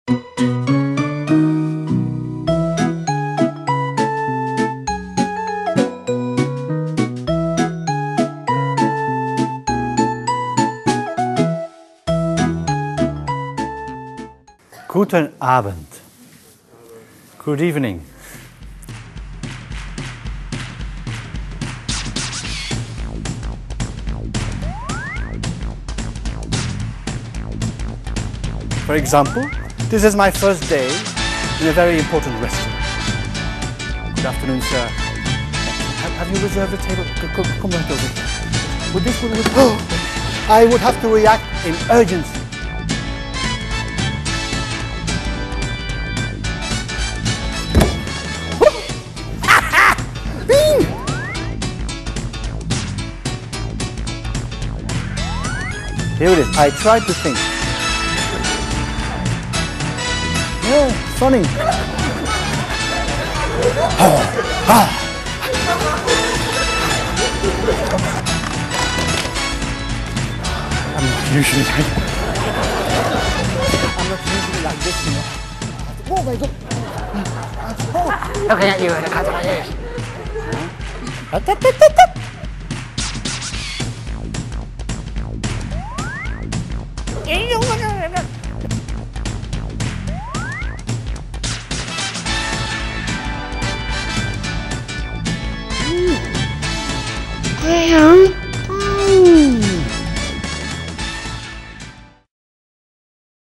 Guten Abend. Good evening. For example, this is my first day in a very important restaurant. Good afternoon, sir. Have you reserved a table? Come right over here. Would this one? I would have to react in urgency. Here it is. I tried to think. Yeah, funny. I'm not usually like this, you know. Oh my God. Okay, you got it. Graham.